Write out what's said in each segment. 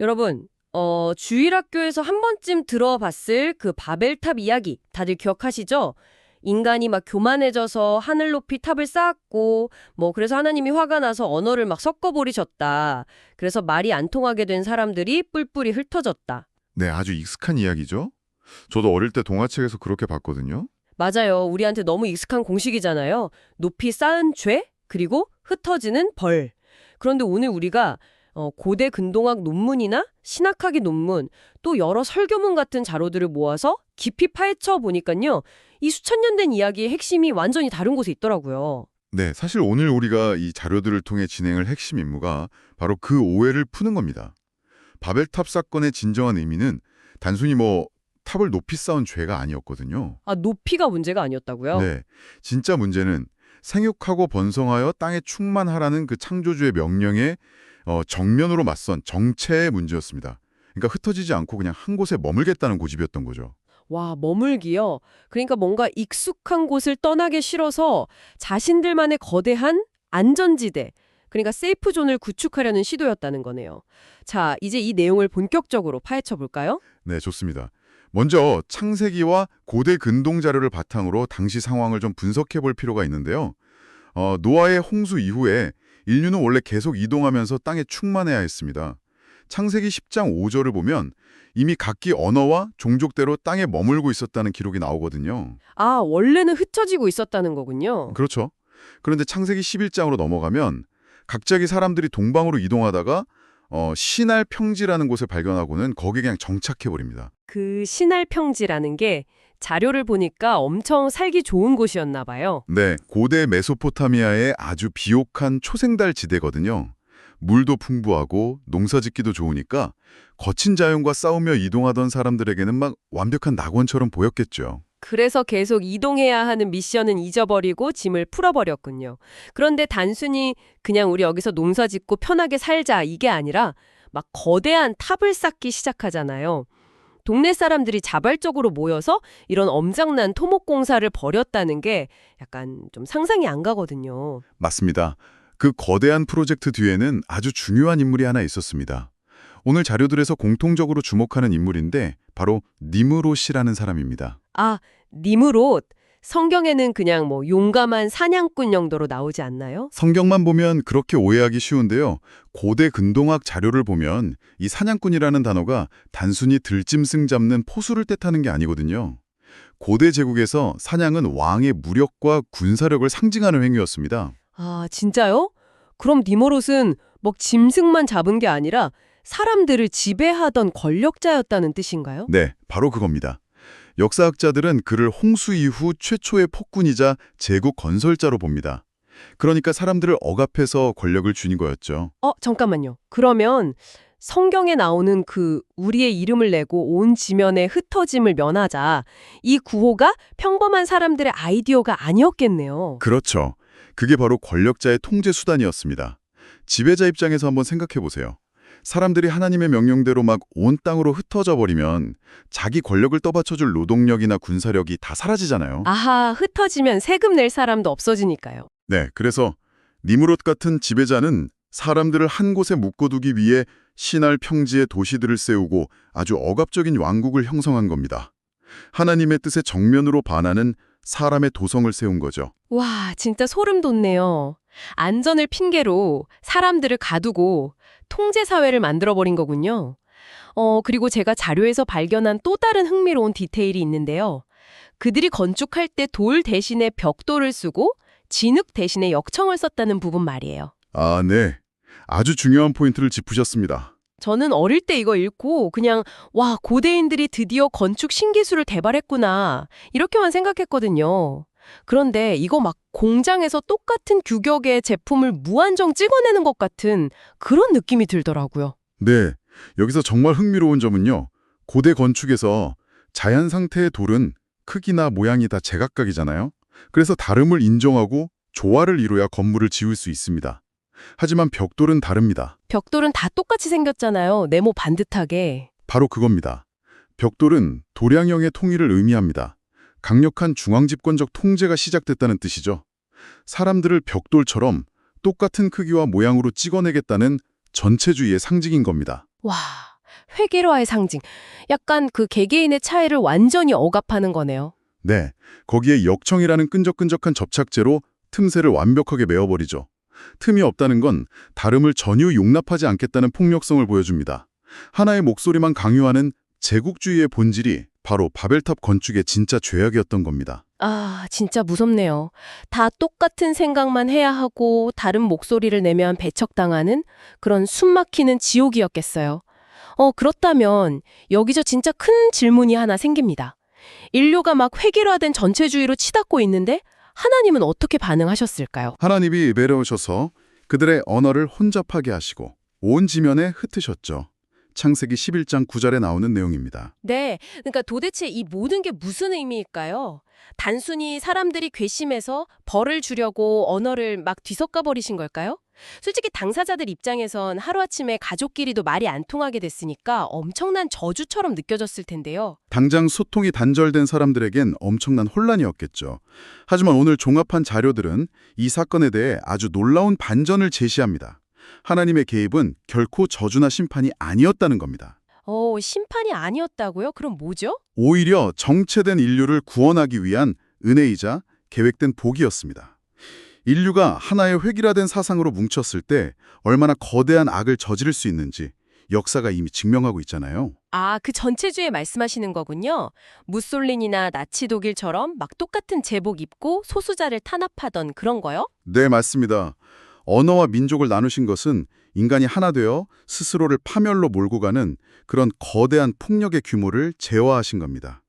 여러분, 주일학교에서 한 번쯤 들어봤을 그 바벨탑 이야기 다들 기억하시죠? 인간이 막 교만해져서 하늘 높이 탑을 쌓았고, 그래서 하나님이 화가 나서 언어를 막 섞어버리셨다. 그래서 말이 안 통하게 된 사람들이 뿔뿔이 흩어졌다. 네, 아주 익숙한 이야기죠. 저도 어릴 때 동화책에서 그렇게 봤거든요. 맞아요. 우리한테 너무 익숙한 공식이잖아요. 높이 쌓은 죄, 그리고 흩어지는 벌. 그런데 오늘 우리가 고대 근동학 논문이나 신학학의 논문, 또 여러 설교문 같은 자료들을 모아서 깊이 파헤쳐 보니까요. 이 수천 년 된 이야기의 핵심이 완전히 다른 곳에 있더라고요. 네, 사실 오늘 우리가 이 자료들을 통해 진행할 핵심 임무가 바로 그 오해를 푸는 겁니다. 바벨탑 사건의 진정한 의미는 단순히 탑을 높이 쌓은 죄가 아니었거든요. 아, 높이가 문제가 아니었다고요? 네, 진짜 문제는 생육하고 번성하여 땅에 충만하라는 그 창조주의 명령에 정면으로 맞선 정체의 문제였습니다. 그러니까 흩어지지 않고 그냥 한 곳에 머물겠다는 고집이었던 거죠. 와, 머물기요. 그러니까 뭔가 익숙한 곳을 떠나기 싫어서 자신들만의 거대한 안전지대, 그러니까 세이프 존을 구축하려는 시도였다는 거네요. 자, 이제 이 내용을 본격적으로 파헤쳐 볼까요? 네, 좋습니다. 먼저 창세기와 고대 근동 자료를 바탕으로 당시 상황을 좀 분석해 볼 필요가 있는데요. 노아의 홍수 이후에 인류는 원래 계속 이동하면서 땅에 충만해야 했습니다. 창세기 10장 5절을 보면 이미 각기 언어와 종족대로 땅에 머물고 있었다는 기록이 나오거든요. 아, 원래는 흩어지고 있었다는 거군요. 그렇죠. 그런데 창세기 11장으로 넘어가면 갑자기 사람들이 동방으로 이동하다가 시날 평지라는 곳을 발견하고는 거기에 그냥 정착해버립니다. 그 신할 평지라는 게 자료를 보니까 엄청 살기 좋은 곳이었나 봐요. 네, 고대 메소포타미아의 아주 비옥한 초생달 지대거든요. 물도 풍부하고 농사짓기도 좋으니까 거친 자연과 싸우며 이동하던 사람들에게는 막 완벽한 낙원처럼 보였겠죠. 그래서 계속 이동해야 하는 미션은 잊어버리고 짐을 풀어버렸군요. 그런데 단순히 그냥 우리 여기서 농사 짓고 편하게 살자 이게 아니라 막 거대한 탑을 쌓기 시작하잖아요. 동네 사람들이 자발적으로 모여서 이런 엄청난 토목 공사를 벌였다는 게 약간 좀 상상이 안 가거든요. 맞습니다. 그 거대한 프로젝트 뒤에는 아주 중요한 인물이 하나 있었습니다. 오늘 자료들에서 공통적으로 주목하는 인물인데 바로 니므롯이라는 사람입니다. 아, 니므롯. 성경에는 그냥 용감한 사냥꾼 정도로 나오지 않나요? 성경만 보면 그렇게 오해하기 쉬운데요. 고대 근동학 자료를 보면 이 사냥꾼이라는 단어가 단순히 들짐승 잡는 포수를 뜻하는 게 아니거든요. 고대 제국에서 사냥은 왕의 무력과 군사력을 상징하는 행위였습니다. 아, 진짜요? 그럼 니므롯은 짐승만 잡은 게 아니라 사람들을 지배하던 권력자였다는 뜻인가요? 네, 바로 그겁니다. 역사학자들은 그를 홍수 이후 최초의 폭군이자 제국 건설자로 봅니다. 그러니까 사람들을 억압해서 권력을 쥔 거였죠. 잠깐만요. 그러면 성경에 나오는 그 우리의 이름을 내고 온 지면에 흩어짐을 면하자. 이 구호가 평범한 사람들의 아이디어가 아니었겠네요. 그렇죠. 그게 바로 권력자의 통제 수단이었습니다. 지배자 입장에서 한번 생각해 보세요. 사람들이 하나님의 명령대로 막 온 땅으로 흩어져 버리면 자기 권력을 떠받쳐줄 노동력이나 군사력이 다 사라지잖아요. 아하, 흩어지면 세금 낼 사람도 없어지니까요. 네, 그래서 니므롯 같은 지배자는 사람들을 한 곳에 묶어두기 위해 시날 평지에 도시들을 세우고 아주 억압적인 왕국을 형성한 겁니다. 하나님의 뜻에 정면으로 반하는 사람의 도성을 세운 거죠. 와, 진짜 소름 돋네요. 안전을 핑계로 사람들을 가두고 통제사회를 만들어버린 거군요. 그리고 제가 자료에서 발견한 또 다른 흥미로운 디테일이 있는데요. 그들이 건축할 때 돌 대신에 벽돌을 쓰고 진흙 대신에 역청을 썼다는 부분 말이에요. 아, 네. 아주 중요한 포인트를 짚으셨습니다. 저는 어릴 때 이거 읽고 그냥 와, 고대인들이 드디어 건축 신기술을 개발했구나 이렇게만 생각했거든요. 그런데 이거 막 공장에서 똑같은 규격의 제품을 무한정 찍어내는 것 같은 그런 느낌이 들더라고요. 네. 여기서 정말 흥미로운 점은요. 고대 건축에서 자연 상태의 돌은 크기나 모양이 다 제각각이잖아요. 그래서 다름을 인정하고 조화를 이루어야 건물을 지을 수 있습니다. 하지만 벽돌은 다릅니다. 벽돌은 다 똑같이 생겼잖아요. 네모 반듯하게. 바로 그겁니다. 벽돌은 도량형의 통일을 의미합니다. 강력한 중앙집권적 통제가 시작됐다는 뜻이죠. 사람들을 벽돌처럼 똑같은 크기와 모양으로 찍어내겠다는 전체주의의 상징인 겁니다. 와, 회계로와의 상징. 약간 그 개개인의 차이를 완전히 억압하는 거네요. 네, 거기에 역청이라는 끈적끈적한 접착제로 틈새를 완벽하게 메워버리죠. 틈이 없다는 건 다름을 전혀 용납하지 않겠다는 폭력성을 보여줍니다. 하나의 목소리만 강요하는 제국주의의 본질이 바로 바벨탑 건축의 진짜 죄악이었던 겁니다. 아, 진짜 무섭네요. 다 똑같은 생각만 해야 하고 다른 목소리를 내면 배척당하는 그런 숨막히는 지옥이었겠어요. 그렇다면 여기서 진짜 큰 질문이 하나 생깁니다. 인류가 막 획일화된 전체주의로 치닫고 있는데 하나님은 어떻게 반응하셨을까요? 하나님이 내려오셔서 그들의 언어를 혼잡하게 하시고 온 지면에 흩으셨죠. 창세기 11장 9절에 나오는 내용입니다. 네, 그러니까 도대체 이 모든 게 무슨 의미일까요? 단순히 사람들이 괘씸해서 벌을 주려고 언어를 막 뒤섞어 버리신 걸까요? 솔직히 당사자들 입장에선 하루아침에 가족끼리도 말이 안 통하게 됐으니까 엄청난 저주처럼 느껴졌을 텐데요. 당장 소통이 단절된 사람들에겐 엄청난 혼란이었겠죠. 하지만 오늘 종합한 자료들은 이 사건에 대해 아주 놀라운 반전을 제시합니다. 하나님의 개입은 결코 저주나 심판이 아니었다는 겁니다. 심판이 아니었다고요? 그럼 뭐죠? 오히려 정체된 인류를 구원하기 위한 은혜이자 계획된 복이었습니다. 인류가 하나의 획일화된 사상으로 뭉쳤을 때 얼마나 거대한 악을 저지를 수 있는지 역사가 이미 증명하고 있잖아요. 아, 그 전체주의 말씀하시는 거군요. 무솔리니나 나치 독일처럼 막 똑같은 제복 입고 소수자를 탄압하던 그런 거요? 네, 맞습니다. 언어와 민족을 나누신 것은 인간이 하나 되어 스스로를 파멸로 몰고 가는 그런 거대한 폭력의 규모를 제어하신 겁니다.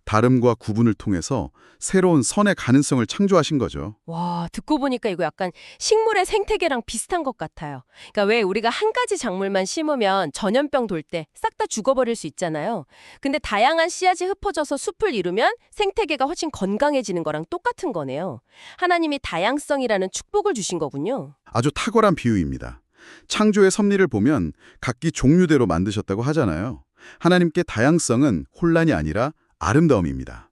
다름과 구분을 통해서 새로운 선의 가능성을 창조하신 거죠. 와, 듣고 보니까 이거 약간 식물의 생태계랑 비슷한 것 같아요. 그러니까 왜 우리가 한 가지 작물만 심으면 전염병 돌 때 싹 다 죽어버릴 수 있잖아요. 근데 다양한 씨앗이 흩어져서 숲을 이루면 생태계가 훨씬 건강해지는 거랑 똑같은 거네요. 하나님이 다양성이라는 축복을 주신 거군요. 아주 탁월한 비유입니다. 창조의 섭리를 보면 각기 종류대로 만드셨다고 하잖아요. 하나님께 다양성은 혼란이 아니라 아름다움입니다.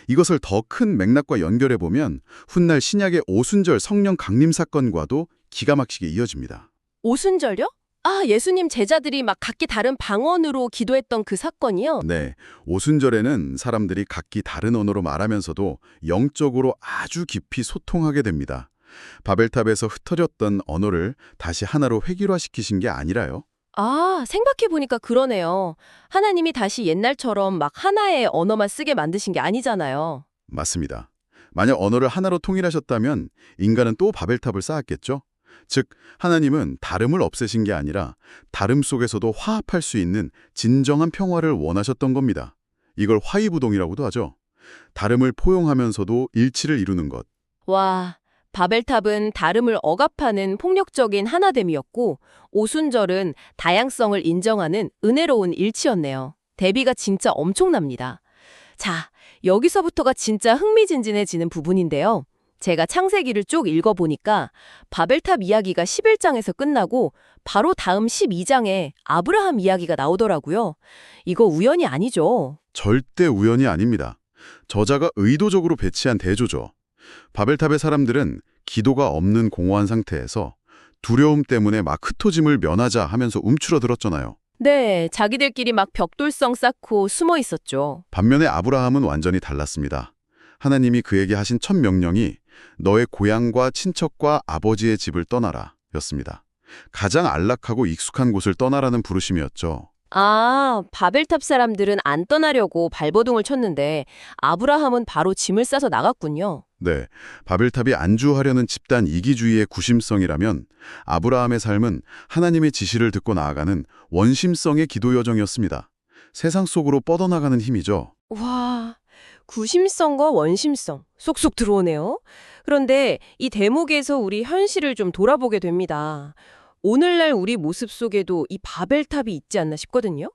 이것을 더 큰 맥락과 연결해보면 훗날 신약의 오순절 성령 강림 사건과도 기가 막히게 이어집니다. 오순절요? 아, 예수님 제자들이 막 각기 다른 방언으로 기도했던 그 사건이요? 네, 오순절에는 사람들이 각기 다른 언어로 말하면서도 영적으로 아주 깊이 소통하게 됩니다. 바벨탑에서 흩어졌던 언어를 다시 하나로 획일화시키신 게 아니라요. 아, 생각해보니까 그러네요. 하나님이 다시 옛날처럼 막 하나의 언어만 쓰게 만드신 게 아니잖아요. 맞습니다. 만약 언어를 하나로 통일하셨다면 인간은 또 바벨탑을 쌓았겠죠? 즉, 하나님은 다름을 없애신 게 아니라 다름 속에서도 화합할 수 있는 진정한 평화를 원하셨던 겁니다. 이걸 화이부동이라고도 하죠. 다름을 포용하면서도 일치를 이루는 것. 와, 바벨탑은 다름을 억압하는 폭력적인 하나됨이었고 오순절은 다양성을 인정하는 은혜로운 일치였네요. 대비가 진짜 엄청납니다. 자, 여기서부터가 진짜 흥미진진해지는 부분인데요. 제가 창세기를 쭉 읽어보니까 바벨탑 이야기가 11장에서 끝나고 바로 다음 12장에 아브라함 이야기가 나오더라고요. 이거 우연이 아니죠? 절대 우연이 아닙니다. 저자가 의도적으로 배치한 대조죠. 바벨탑의 사람들은 기도가 없는 공허한 상태에서 두려움 때문에 막 흩어짐을 면하자 하면서 움츠러들었잖아요. 네, 자기들끼리 막 벽돌성 쌓고 숨어 있었죠. 반면에 아브라함은 완전히 달랐습니다. 하나님이 그에게 하신 첫 명령이 너의 고향과 친척과 아버지의 집을 떠나라 였습니다. 가장 안락하고 익숙한 곳을 떠나라는 부르심이었죠. 아, 바벨탑 사람들은 안 떠나려고 발버둥을 쳤는데 아브라함은 바로 짐을 싸서 나갔군요. 네, 바벨탑이 안주하려는 집단 이기주의의 구심성이라면 아브라함의 삶은 하나님의 지시를 듣고 나아가는 원심성의 기도 여정이었습니다. 세상 속으로 뻗어나가는 힘이죠. 와, 구심성과 원심성 쏙쏙 들어오네요. 그런데 이 대목에서 우리 현실을 좀 돌아보게 됩니다. 오늘날 우리 모습 속에도 이 바벨탑이 있지 않나 싶거든요.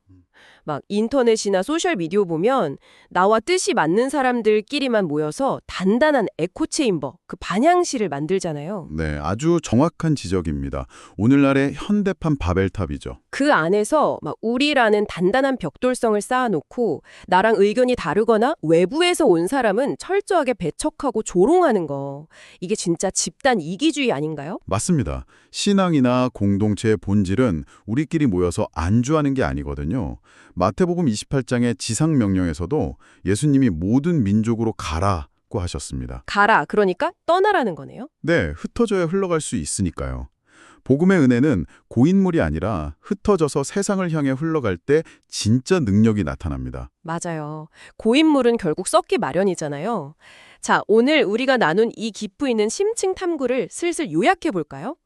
막 인터넷이나 소셜미디어 보면 나와 뜻이 맞는 사람들끼리만 모여서 단단한 에코체인버, 그 반향실을 만들잖아요. 네, 아주 정확한 지적입니다. 오늘날의 현대판 바벨탑이죠. 그 안에서 막 우리라는 단단한 벽돌성을 쌓아놓고 나랑 의견이 다르거나 외부에서 온 사람은 철저하게 배척하고 조롱하는 거. 이게 진짜 집단 이기주의 아닌가요? 맞습니다. 신앙이나 공동체의 본질은 우리끼리 모여서 안주하는 게 아니거든요. 마태복음 28장의 지상명령에서도 예수님이 모든 민족으로 가라고 하셨습니다. 가라, 그러니까 떠나라는 거네요. 네, 흩어져야 흘러갈 수 있으니까요. 복음의 은혜는 고인물이 아니라 흩어져서 세상을 향해 흘러갈 때 진짜 능력이 나타납니다. 맞아요. 고인물은 결국 썩기 마련이잖아요. 자, 오늘 우리가 나눈 이 깊이 있는 심층 탐구를 슬슬 요약해 볼까요?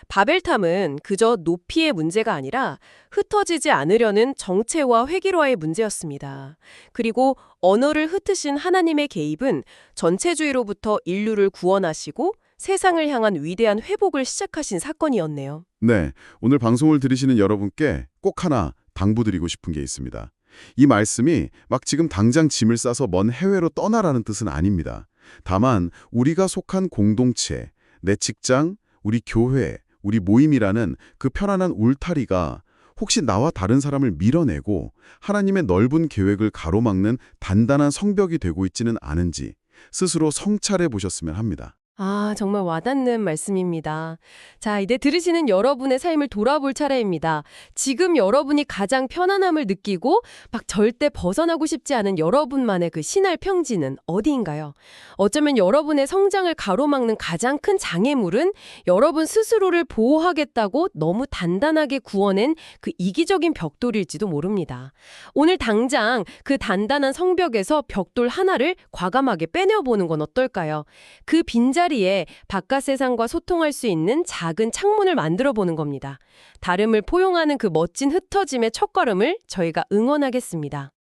바벨탑은 그저 높이의 문제가 아니라 흩어지지 않으려는 정체와 회귀로와의 문제였습니다. 그리고 언어를 흩으신 하나님의 개입은 전체주의로부터 인류를 구원하시고 세상을 향한 위대한 회복을 시작하신 사건이었네요. 네, 오늘 방송을 들으시는 여러분께 꼭 하나 당부드리고 싶은 게 있습니다. 이 말씀이 막 지금 당장 짐을 싸서 먼 해외로 떠나라는 뜻은 아닙니다. 다만 우리가 속한 공동체, 내 직장, 우리 교회, 우리 모임이라는 그 편안한 울타리가 혹시 나와 다른 사람을 밀어내고 하나님의 넓은 계획을 가로막는 단단한 성벽이 되고 있지는 않은지 스스로 성찰해 보셨으면 합니다. 아, 정말 와닿는 말씀입니다. 자, 이제 들으시는 여러분의 삶을 돌아볼 차례입니다. 지금 여러분이 가장 편안함을 느끼고 막 절대 벗어나고 싶지 않은 여러분만의 그 신할 평지는 어디인가요? 어쩌면 여러분의 성장을 가로막는 가장 큰 장애물은 여러분 스스로를 보호하겠다고 너무 단단하게 구워낸 그 이기적인 벽돌일지도 모릅니다. 오늘 당장 그 단단한 성벽에서 벽돌 하나를 과감하게 빼내어보는 건 어떨까요? 그 빈자리에 바깥 세상과 소통할 수 있는 작은 창문을 만들어 보는 겁니다. 다름을 포용하는 그 멋진 흩어짐의 첫걸음을 저희가 응원하겠습니다.